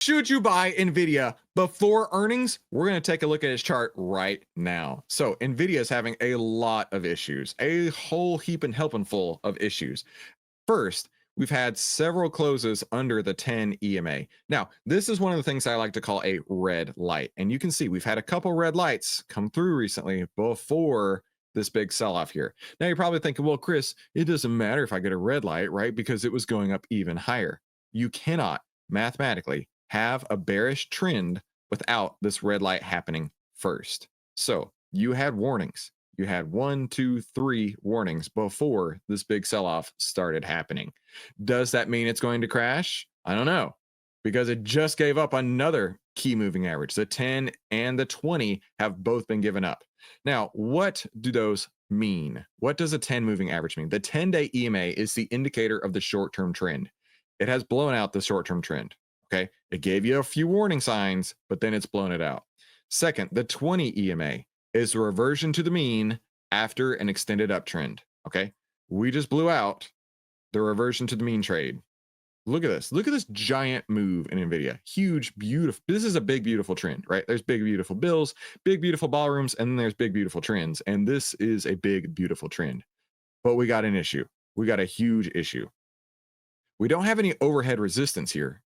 Should you buy Nvidia before earnings? We're going to take a look at its chart right now. So Nvidia is having a lot of issues, a whole heap and helping full of issues. First, we've had several closes under the 10 EMA. Now, this is one of the things I like to call a red light. And you can see we've had a couple red lights come through recently before this big sell off here. Now, you're probably thinking, well, Chris, it doesn't matter if I get a red light, right? Because it was going up even higher. You cannot mathematically have a bearish trend without this red light happening first. So you had warnings. You had 1, 2, 3 warnings before this big sell off started happening. Does that mean it's going to crash? I don't know, because it just gave up another key moving average. The 10 and the 20 have both been given up. Now, what do those mean? What does a 10 moving average mean? The 10-day EMA is the indicator of the short-term trend. It has blown out the short-term trend. Okay, it gave you a few warning signs, but then it's blown it out. Second, the 20 EMA is a reversion to the mean after an extended uptrend. Okay, we just blew out the reversion to the mean trade. Look at this. Look at this giant move in Nvidia. Huge, beautiful. This is a big, beautiful trend, right? There's big, beautiful bills, big, beautiful ballrooms, and then there's big, beautiful trends. And this is a big, beautiful trend. But we got an issue. We got a huge issue. We don't have any overhead resistance here,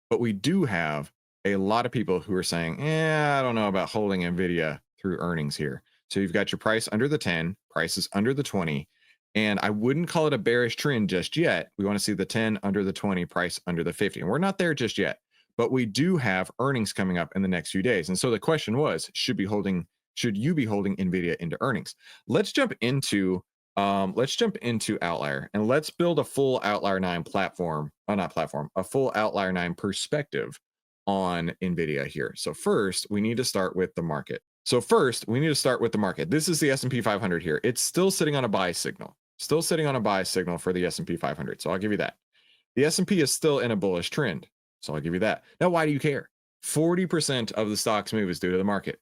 but we do have a lot of people who are saying, I don't know about holding Nvidia through earnings here. So you've got your price under the 10, prices under the 20, and I wouldn't call it a bearish trend just yet. We want to see the 10 under the 20, price under the 50. And we're not there just yet, but we do have earnings coming up in the next few days. And so the question was, should you be holding Nvidia into earnings? Let's jump into Outlier, and let's build a full Outlier 9 platform, a full Outlier 9 perspective on Nvidia here. So first, we need to start with the market. This is the S&P 500 here. It's still sitting on a buy signal, for the S&P 500. So I'll give you that. The S&P is still in a bullish trend. So I'll give you that. Now, why do you care? 40% of the stock's move is due to the market.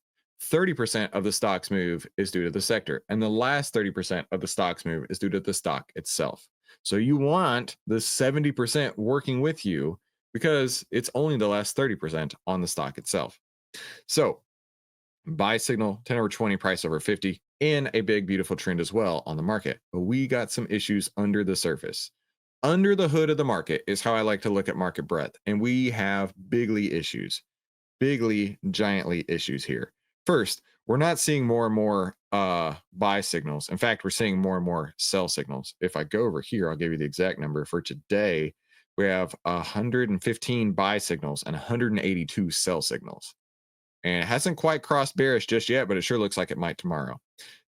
30% of the stock's move is due to the sector. And the last 30% of the stock's move is due to the stock itself. So you want the 70% working with you because it's only the last 30% on the stock itself. So buy signal, 10 over 20, price over 50, in a big, beautiful trend as well on the market. But we got some issues under the surface. Under the hood of the market is how I like to look at market breadth. And we have bigly, giantly issues here. First, we're not seeing more and more buy signals. In fact, we're seeing more and more sell signals. If I go over here, I'll give you the exact number. For today, we have 115 buy signals and 182 sell signals. And it hasn't quite crossed bearish just yet, but it sure looks like it might tomorrow.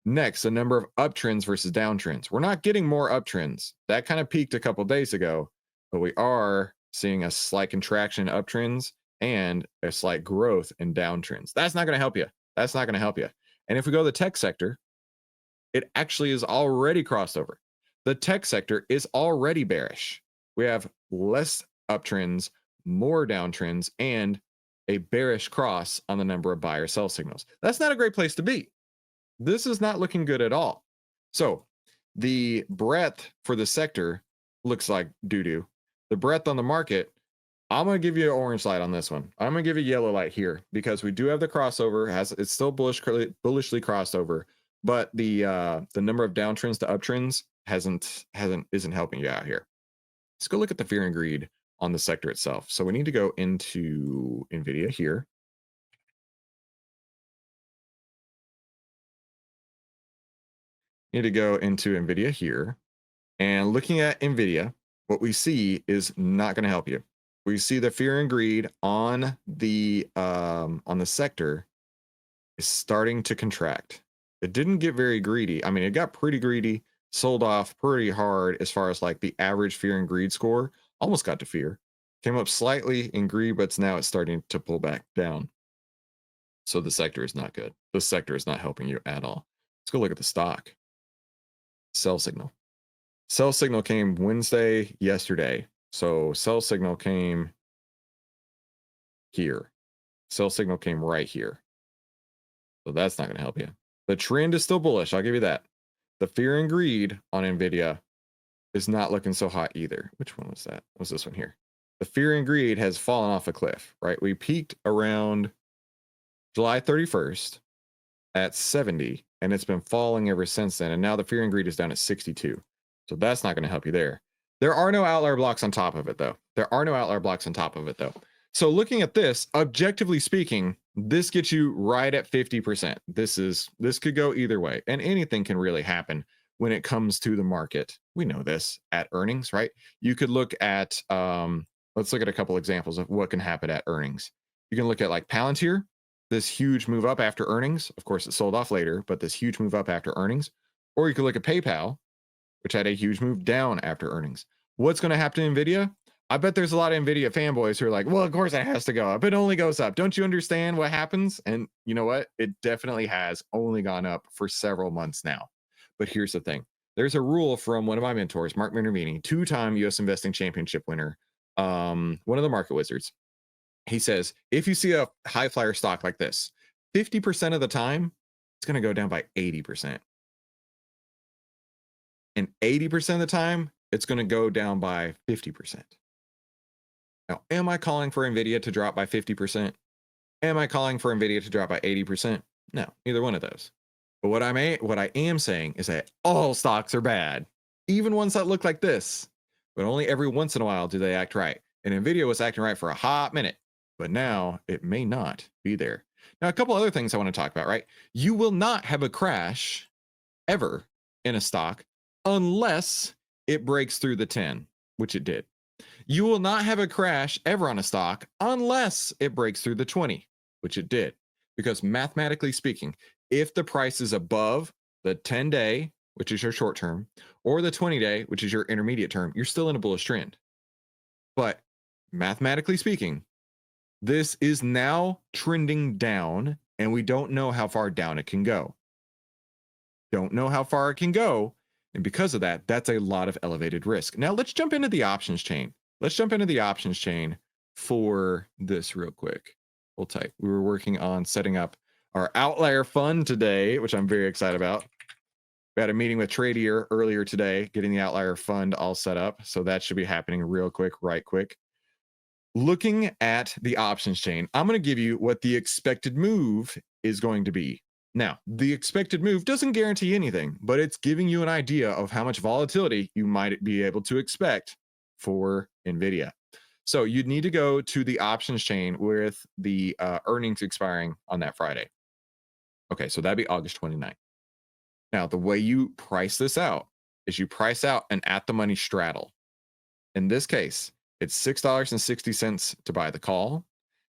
Next, the number of uptrends versus downtrends. We're not getting more uptrends. That kind of peaked a couple days ago, but we are seeing a slight contraction in uptrends and a slight growth in downtrends. That's not going to help you. And if we go to the tech sector, it actually is already crossed over. The tech sector is already bearish. We have less uptrends, more downtrends, and a bearish cross on the number of buy or sell signals. That's not a great place to be. This is not looking good at all. So the breadth for the sector looks like doo-doo. The breadth on the market, I'm going to give you an orange light on this one. I'm going to give you a yellow light here because we do have the crossover. It's still bullishly crossed over, but the number of downtrends to uptrends isn't helping you out here. Let's go look at the fear and greed on the sector itself. So we need to go into Nvidia here. And looking at Nvidia, what we see is not going to help you. We see the fear and greed on the sector is starting to contract. It didn't get very greedy. I mean, it got pretty greedy, sold off pretty hard as far as like the average fear and greed score. Almost got to fear. Came up slightly in greed, but now it's starting to pull back down. So the sector is not good. The sector is not helping you at all. Let's go look at the stock. Sell signal. Sell signal came Wednesday, yesterday. So sell signal came here. Sell signal came right here. So that's not going to help you. The trend is still bullish. I'll give you that. The fear and greed on Nvidia is not looking so hot either. Which one was that? Was this one here? The fear and greed has fallen off a cliff, right? We peaked around July 31st at 70, and it's been falling ever since then. And now the fear and greed is down at 62. So that's not going to help you there. There are no outlier blocks on top of it, though. There are no outlier blocks on top of it, though. So looking at this, objectively speaking, this gets you right at 50%. This could go either way, and anything can really happen when it comes to the market. We know this at earnings, right? You could look at let's look at a couple examples of what can happen at earnings. You can look at like Palantir, this huge move up after earnings. Of course, it sold off later, but this huge move up after earnings. Or you could look at PayPal, which had a huge move down after earnings. What's going to happen to Nvidia? I bet there's a lot of Nvidia fanboys who are like, well, of course it has to go up. It only goes up. Don't you understand what happens? And you know what? It definitely has only gone up for several months now. But here's the thing. There's a rule from one of my mentors, Mark Minervini, two-time US Investing Championship winner, one of the market wizards. He says, if you see a high flyer stock like this, 50% of the time, it's going to go down by 80%. And 80% of the time, it's going to go down by 50%. Now, am I calling for Nvidia to drop by 50%? Am I calling for Nvidia to drop by 80%? No, neither one of those. But what I am saying is that all stocks are bad, even ones that look like this. But only every once in a while do they act right. And Nvidia was acting right for a hot minute, but now it may not be there. Now, a couple other things I want to talk about, right? You will not have a crash ever in a stock unless it breaks through the 10, which it did. You will not have a crash ever on a stock unless it breaks through the 20, which it did. Because mathematically speaking, if the price is above the 10-day, which is your short term, or the 20-day, which is your intermediate term, you're still in a bullish trend. But mathematically speaking, this is now trending down, and we don't know how far down it can go. Don't know how far it can go. And because of that, that's a lot of elevated risk. Now let's jump into the options chain. Let's jump into the options chain for this real quick. Hold tight. We were working on setting up our Outlier fund today, which I'm very excited about. We had a meeting with Tradier earlier today, getting the Outlier fund all set up. So that should be happening real quick, right quick. Looking at the options chain, I'm going to give you what the expected move is going to be. Now, the expected move doesn't guarantee anything, but it's giving you an idea of how much volatility you might be able to expect for Nvidia. So you'd need to go to the options chain with the earnings expiring on that Friday. Okay, so that'd be August 29th. Now, the way you price this out is you price out an at-the-money straddle. In this case, it's $6.60 to buy the call,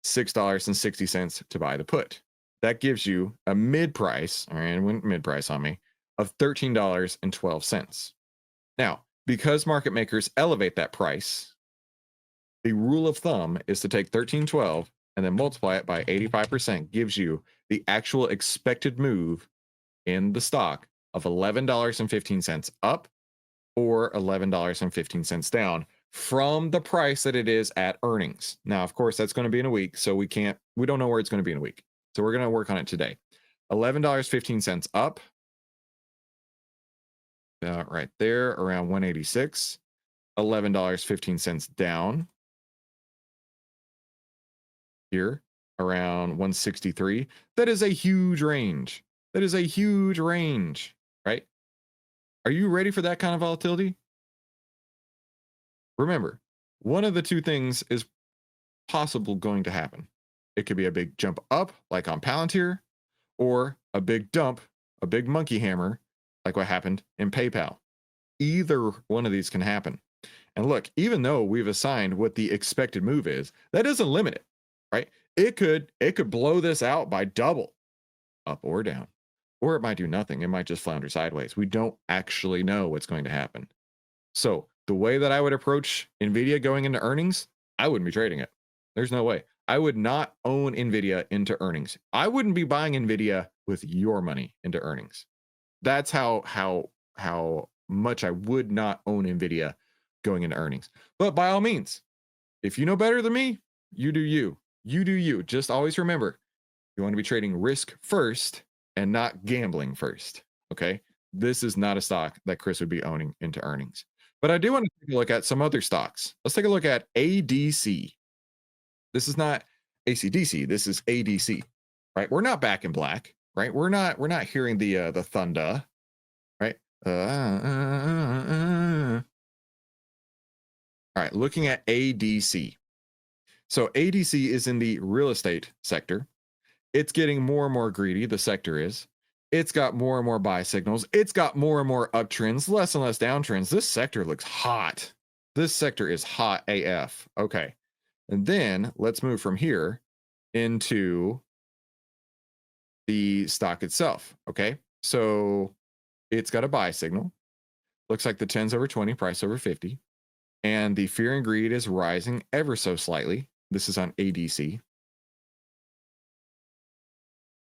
$6.60 to buy the put. That gives you a mid price, all right, it went mid price on me, of $13.12. Now, because market makers elevate that price, the rule of thumb is to take $13.12 and then multiply it by 85%, gives you the actual expected move in the stock of $11.15 up or $11.15 down from the price that it is at earnings. Now, of course, that's going to be in a week, so we don't know where it's going to be in a week. So we're going to work on it today. $11.15 up. Right there, around 186. $11.15 down. Here, around 163. That is a huge range. That is a huge range, right? Are you ready for that kind of volatility? Remember, one of the two things is possible going to happen. It could be a big jump up, like on Palantir, or a big dump, a big monkey hammer, like what happened in PayPal. Either one of these can happen. And look, even though we've assigned what the expected move is, that doesn't limit it, right? It could blow this out by double, up or down. Or it might do nothing. It might just flounder sideways. We don't actually know what's going to happen. So the way that I would approach Nvidia going into earnings, I wouldn't be trading it. There's no way. I would not own Nvidia into earnings. I wouldn't be buying Nvidia with your money into earnings. That's how much I would not own Nvidia going into earnings. But by all means, if you know better than me, you do you. You do you. Just always remember, you want to be trading risk first and not gambling first. Okay? This is not a stock that Chris would be owning into earnings. But I do want to take a look at some other stocks. Let's take a look at ADC. This is not ACDC. This is ADC, right? We're not back in black, right? We're not hearing the thunder, right? All right, looking at ADC. So ADC is in the real estate sector. It's getting more and more greedy. The sector is. It's got more and more buy signals. It's got more and more uptrends, less and less downtrends. This sector looks hot. This sector is hot AF. Okay. And then let's move from here into the stock itself. Okay. So it's got a buy signal. Looks like the 10's over 20, price over 50. And the fear and greed is rising ever so slightly. This is on ADC.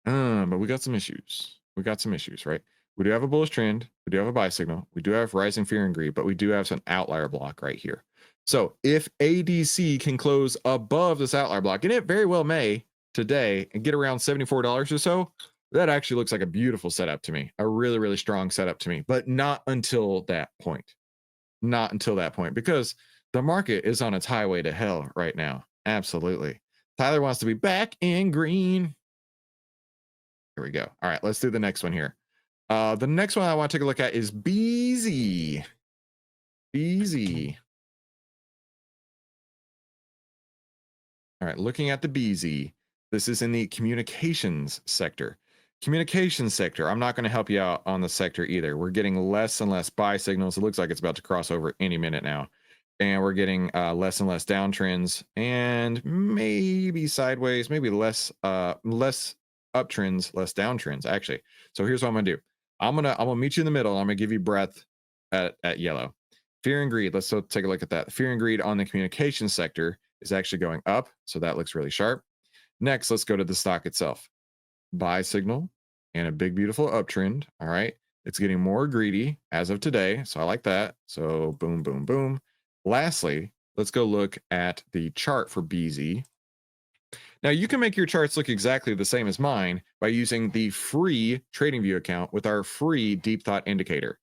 But we got some issues. We got some issues, right? We do have a bullish trend. We do have a buy signal. We do have rising fear and greed, but we do have some outlier block right here. So if ADC can close above this outlier block, and it very well may today, and get around $74 or so, that actually looks like a beautiful setup to me. A really, really strong setup to me, but not until that point. Not until that point, because the market is on its highway to hell right now. Absolutely. Tyler wants to be back in green. Here we go. All right, let's do the next one here. The next one I want to take a look at is BZ. BZ. All right, looking at the BZ. This is in the communications sector. Communications sector, I'm not going to help you out on the sector either. We're getting less and less buy signals. It looks like it's about to cross over any minute now. And we're getting less and less downtrends and maybe sideways, maybe less uptrends, less downtrends, actually. So here's what I'm gonna do. I'm gonna meet you in the middle. I'm gonna give you breadth at yellow. Fear and greed. Let's take a look at that. Fear and greed on the communication sector is actually going up, so that looks really sharp. Next, let's go to the stock itself. Buy signal and a big beautiful uptrend. All right, it's getting more greedy as of today, so I like that. So boom, boom, boom. Lastly, let's go look at the chart for BZ. Now, you can make your charts look exactly the same as mine by using the free TradingView account with our free Deep Thought indicator.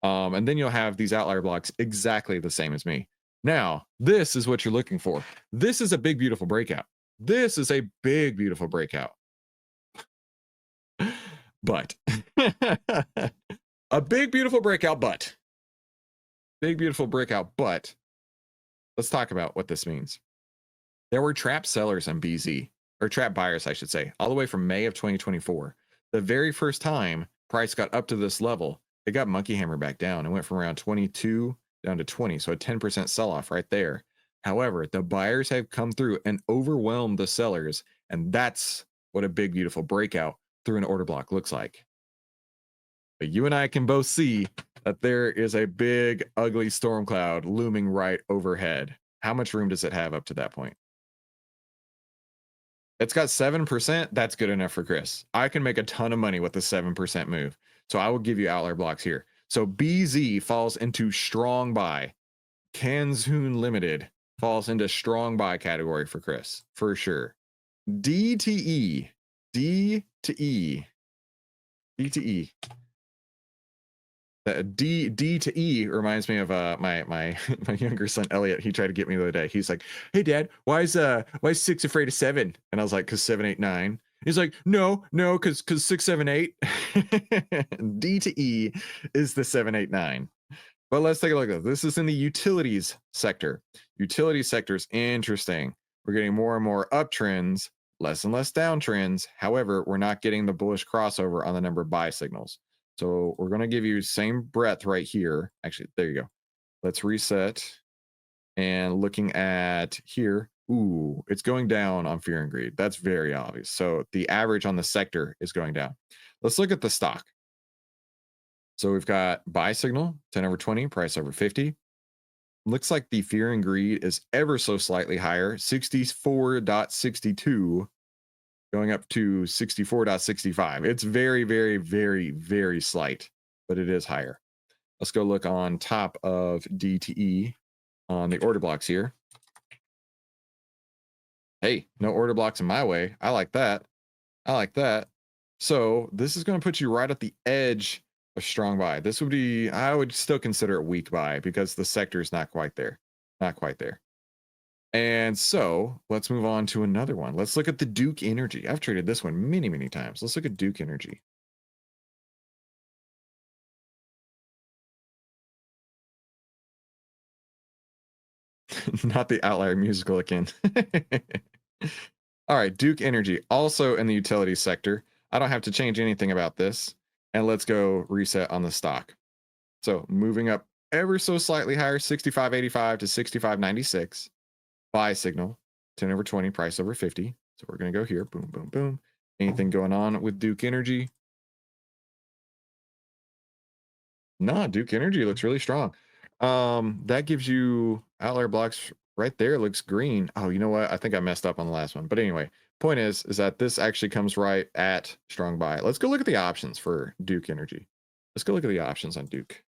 And then you'll have these outlier blocks exactly the same as me. Now, this is what you're looking for. This is a big, beautiful breakout. This is a big, beautiful breakout. But a big, beautiful breakout, but big, beautiful breakout, but let's talk about what this means. There were trap sellers on BZ, or trap buyers, I should say, all the way from May of 2024. The very first time price got up to this level, it got monkey hammer back down and went from around 22 down to 20. So a 10% sell off right there. However, the buyers have come through and overwhelmed the sellers. And that's what a big, beautiful breakout through an order block looks like. But you and I can both see that there is a big, ugly storm cloud looming right overhead. How much room does it have up to that point? It's got 7%. That's good enough for Chris. I can make a ton of money with the 7% move. So I will give you outlier blocks here. So BZ falls into strong buy. Kanzhoon Limited falls into strong buy category for Chris, for sure. D to E. D to E reminds me of my younger son Elliot. He tried to get me the other day. He's like, "Hey Dad, why is 6 afraid of 7?" And I was like, "'Cause 7, 8, 9." He's like, no, cause 6, 7, 8. D to E is the 7, 8, 9. But let's take a look at this. This is in the utilities sector. Utility sector is interesting. We're getting more and more uptrends, less and less downtrends. However, we're not getting the bullish crossover on the number of buy signals. So we're going to give you same breadth right here. Actually, there you go. Let's reset. And looking at here, ooh, it's going down on fear and greed. That's very obvious. So the average on the sector is going down. Let's look at the stock. So we've got buy signal, 10 over 20, price over 50. Looks like the fear and greed is ever so slightly higher, 64.62. Going up to 64.65. It's very, very, very, very slight, but it is higher. Let's go look on top of DTE on the order blocks here. Hey, no order blocks in my way. I like that. I like that. So this is going to put you right at the edge a strong buy. This would be, I would still consider it weak buy because the sector is not quite there. Not quite there. And so let's move on to another one. Let's look at the Duke Energy. I've traded this one many, many times. Let's look at Duke Energy. Not the Outlier musical again. All right, Duke Energy, also in the utility sector. I don't have to change anything about this. And let's go reset on the stock. So moving up ever so slightly higher, 65.85 to 65.96. Buy signal, 10 over 20, price over 50. So we're going to go here. Boom, boom, boom. Anything going on with Duke Energy? No, Duke Energy looks really strong. That gives you Outlier blocks right there. Looks green. Oh, you know what? I think I messed up on the last one. But anyway, point is that this actually comes right at strong buy. Let's go look at the options for Duke Energy. Let's go look at the options on Duke.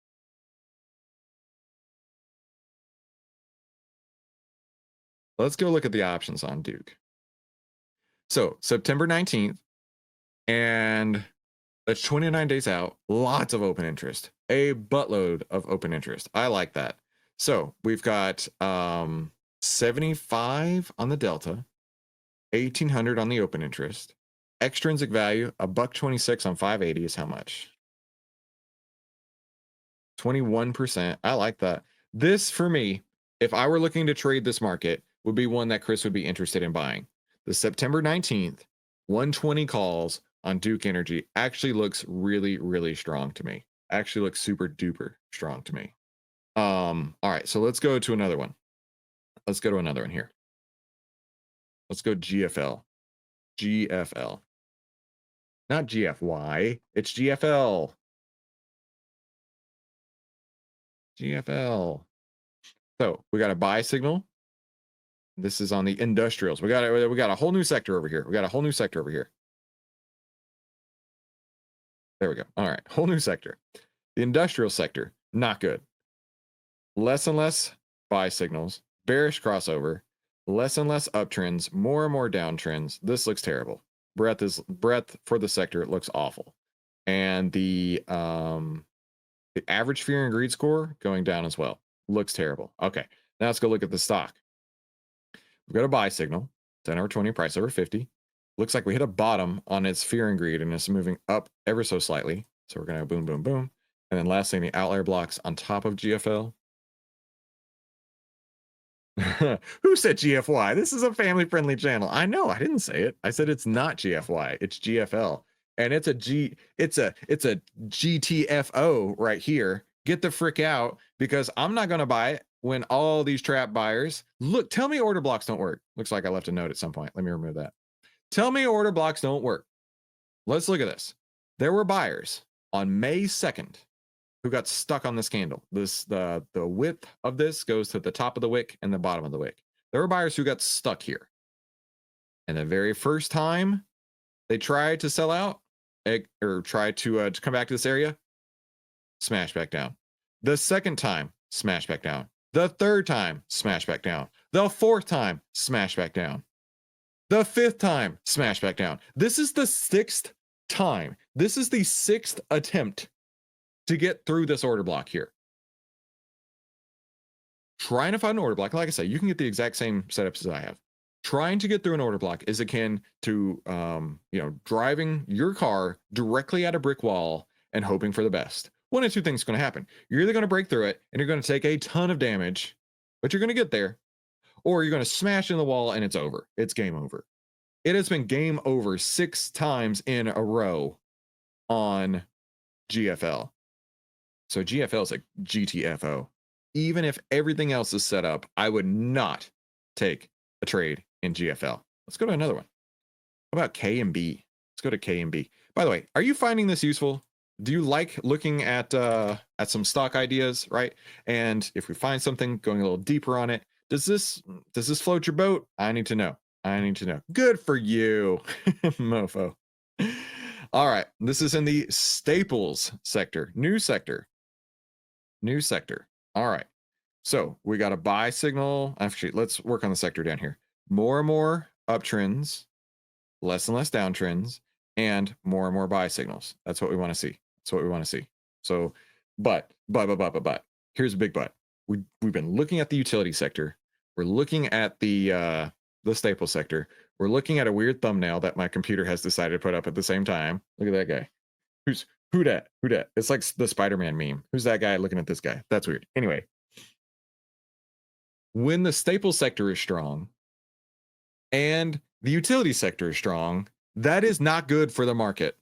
Let's go look at the options on Duke. So September 19th, and that's 29 days out. Lots of open interest. A buttload of open interest. I like that. So we've got 75 on the delta, 1800 on the open interest. Extrinsic value, $1.26 on 580 is how much? 21%. I like that. This, for me, if I were looking to trade this market, would be one that Chris would be interested in buying. The September 19th, 120 calls on Duke Energy actually looks really, really strong to me. Actually looks super duper strong to me. All right, so let's go to another one. Let's go to another one here. Let's go GFL. GFL. Not GFY, it's GFL. GFL. So we got a buy signal. This is on the industrials. We got a whole new sector over here. We got a whole new sector over here. There we go. All right, whole new sector. The industrial sector, not good. Less and less buy signals, bearish crossover, less and less uptrends, more and more downtrends. This looks terrible. Breadth for the sector, it looks awful. And the average fear and greed score going down as well. Looks terrible. Okay, now let's go look at the stock. We've got a buy signal, 10 over 20, price over 50. Looks like we hit a bottom on its fear and greed, and it's moving up ever so slightly. So we're going to boom, boom, boom. And then last thing, the outlier blocks on top of GFL. Who said GFY? This is a family-friendly channel. I know, I didn't say it. I said it's not GFY, it's GFL. And it's a GTFO right here. Get the frick out, because I'm not going to buy it when all these trap buyers look. Tell me order blocks don't work. Looks like I left a note at some point. Let me remove that. Tell me order blocks don't work. Let's look at this. There were buyers on May 2nd who got stuck on this candle. The width of this goes to the top of the wick and the bottom of the wick. There were buyers who got stuck here. And the very first time they tried to sell out or tried to come back to this area, smash back down. The second time, smash back down. The third time, smash back down. The fourth time, smash back down. The fifth time, smash back down. This is the sixth time. This is the sixth attempt to get through this order block here. Trying to find an order block, like I said, you can get the exact same setups as I have. Trying to get through an order block is akin to driving your car directly at a brick wall and hoping for the best. One of two things is going to happen. You're either going to break through it and you're going to take a ton of damage, but you're going to get there, or you're going to smash in the wall and it's over. It's game over. It has been game over 6 times in a row on GFL. So GFL is a GTFO. Even if everything else is set up, I would not take a trade in GFL. Let's go to another one. How about KMB? Let's go to KMB. By the way, are you finding this useful? Do you like looking at some stock ideas, right? And if we find something, going a little deeper on it, does this float your boat? I need to know. I need to know. Good for you, mofo. All right, this is in the staples sector, new sector. All right, so we got a buy signal. Actually, let's work on the sector down here. More and more uptrends, less and less downtrends, and more buy signals. That's what we want to see. That's what we want to see. So, but here's a big but. We've been looking at the utility sector. We're looking at the staple sector. We're looking at a weird thumbnail that my computer has decided to put up at the same time. Look at that guy. Who dat? Who dat? It's like the Spider-Man meme. Who's that guy looking at this guy? That's weird. Anyway, when the staple sector is strong and the utility sector is strong, that is not good for the market.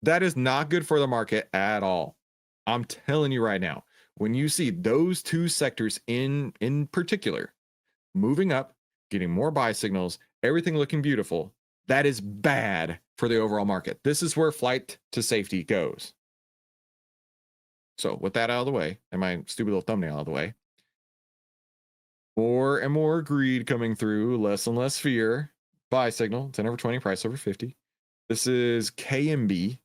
That is not good for the market at all. I'm telling you right now, when you see those two sectors in particular moving up, getting more buy signals, everything looking beautiful, that is bad for the overall market. This is where flight to safety goes. So with that out of the way, and my stupid little thumbnail out of the way, more and more greed coming through, less and less fear. Buy signal, 10 over 20, price over 50. This is KMB.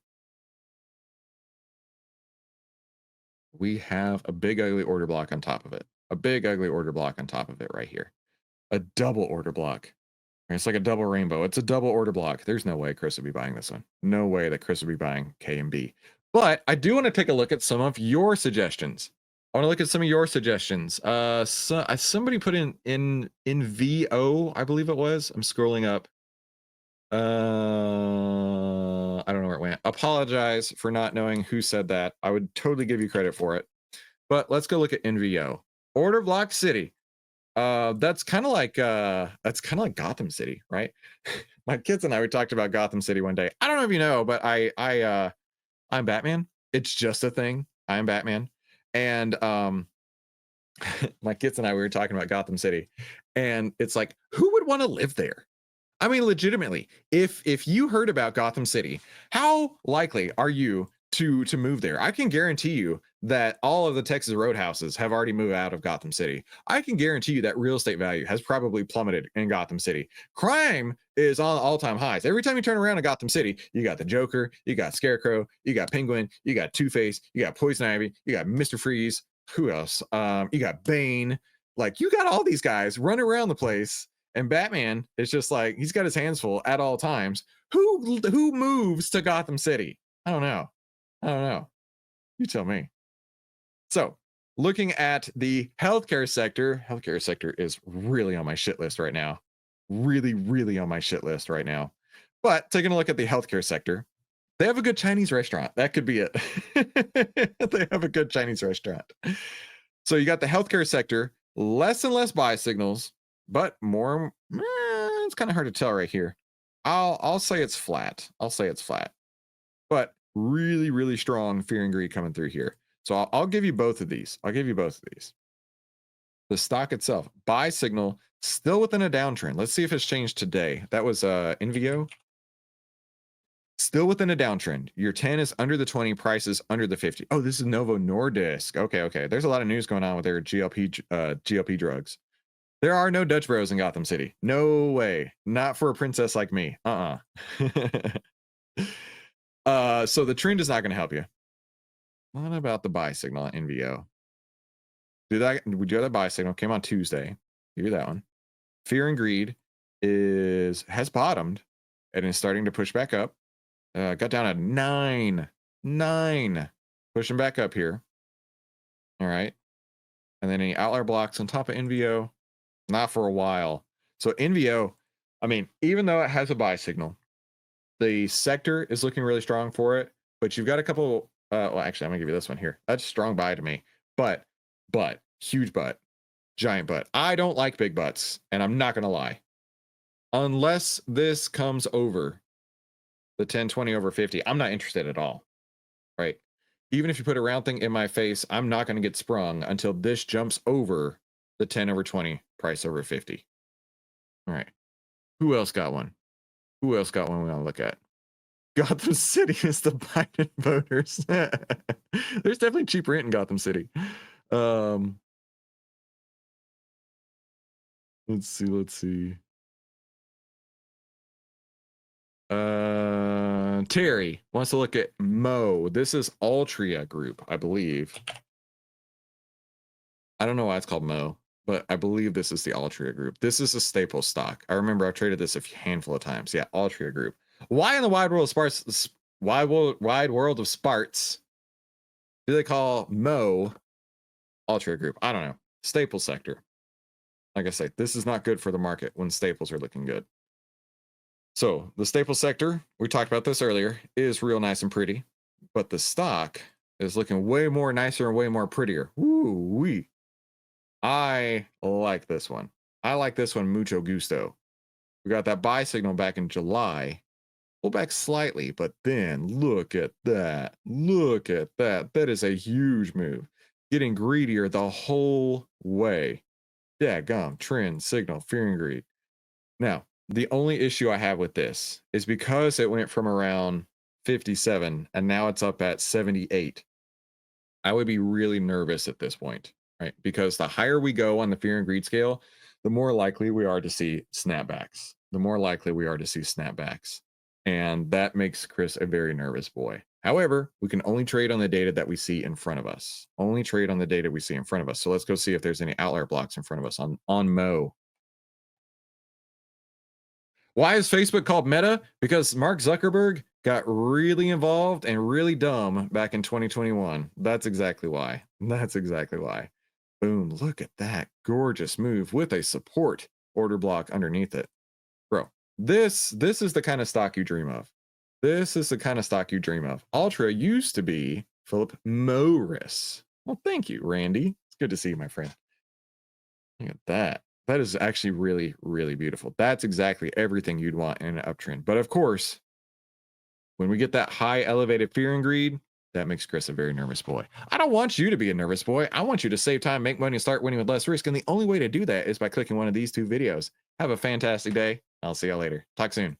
We have a big ugly order block on top of it. A big ugly order block on top of it right here. A double order block. It's like a double rainbow. It's a double order block. There's no way Chris would be buying this one. No way that Chris would be buying KMB. But I do want to take a look at some of your suggestions. I want to look at some of your suggestions. Somebody put in VO, I believe it was. I'm scrolling up. I don't know where it went. Apologize for not knowing who said that. I would totally give you credit for it. But let's go look at NVO. Order block city. That's kind of like Gotham City, right? My kids and we talked about Gotham City one day. I don't know if you know, but I'm Batman. It's just a thing. I'm Batman. And my kids and we were talking about Gotham City, and it's like, who would want to live there? I mean, legitimately, if you heard about Gotham City, how likely are you to move there? I can guarantee you that all of the Texas roadhouses have already moved out of Gotham City. I can guarantee you that real estate value has probably plummeted in Gotham City. Crime is on all-time highs. Every time you turn around in Gotham City, you got the Joker, you got Scarecrow, you got Penguin, you got Two-Face, you got Poison Ivy, you got Mr. Freeze. Who else? You got Bane. Like, you got all these guys running around the place. And Batman is just like, he's got his hands full at all times. Who moves to Gotham City? I don't know. You tell me. So looking at the healthcare sector is really on my shit list right now. Really, really on my shit list right now. But taking a look at the healthcare sector, they have a good Chinese restaurant. That could be it. They have a good Chinese restaurant. So you got the healthcare sector, less and less buy signals, but more, it's kind of hard to tell right here. I'll say it's flat. But really, really strong fear and greed coming through here. So I'll give you both of these. The stock itself, buy signal, still within a downtrend. Let's see if it's changed today. That was NVO. Still within a downtrend. Your 10 is under the 20, prices under the 50. Oh, this is Novo Nordisk. Okay. There's a lot of news going on with their GLP drugs. There are no Dutch Bros in Gotham City. No way. Not for a princess like me. So the trend is not going to help you. What about the buy signal at NVO? We do that buy signal. Came on Tuesday. Hear that one. Fear and greed has bottomed and is starting to push back up. Got down at 9. Pushing back up here. All right. And then any outlier blocks on top of NVO. Not for a while. So NVO, I mean, even though it has a buy signal, the sector is looking really strong for it. But you've got a couple. Well, actually, I'm gonna give you this one here. That's strong buy to me. But huge butt, giant butt. I don't like big butts, and I'm not gonna lie. Unless this comes over the 10-20 over 50, I'm not interested at all. Right? Even if you put a round thing in my face, I'm not gonna get sprung until this jumps over the 10 over 20, price over 50. All right. Who else got one? We want to look at? Gotham City is the Biden voters. There's definitely cheap rent in Gotham City. Let's see. Terry wants to look at Mo. This is Altria Group, I believe. I don't know why it's called Mo, but I believe this is the Altria Group. This is a staple stock. I remember I've traded this a handful of times. Yeah, Altria Group. Why in the wide world of Sparts? do they call Mo Ultra Group? I don't know. Staple sector. Like I say, this is not good for the market when staples are looking good. So the staple sector, we talked about this earlier, is real nice and pretty, but the stock is looking way more nicer and way more prettier. Woo wee. I like this one. I like this one mucho gusto. We got that buy signal back in July. Pull back slightly, but then look at that. Look at that. That is a huge move. Getting greedier the whole way. Dadgum, trend, signal, fear and greed. Now, the only issue I have with this is because it went from around 57 and now it's up at 78. I would be really nervous at this point, right? Because the higher we go on the fear and greed scale, the more likely we are to see snapbacks. The more likely we are to see snapbacks. And that makes Chris a very nervous boy. However, we can only trade on the data that we see in front of us. Only trade on the data we see in front of us. So let's go see if there's any outlier blocks in front of us on Mo. Why is Facebook called Meta? Because Mark Zuckerberg got really involved and really dumb back in 2021. That's exactly why. That's exactly why. Boom, look at that gorgeous move with a support order block underneath it. Bro, this is the kind of stock you dream of. This is the kind of stock you dream of. Ultra used to be Philip Morris. Well, thank you, Randy. It's good to see you, my friend. Look at that. That is actually really, really beautiful. That's exactly everything you'd want in an uptrend. But of course, when we get that high elevated fear and greed, that makes Chris a very nervous boy. I don't want you to be a nervous boy. I want you to save time, make money, and start winning with less risk. And the only way to do that is by clicking one of these two videos. Have a fantastic day. I'll see y'all later. Talk soon.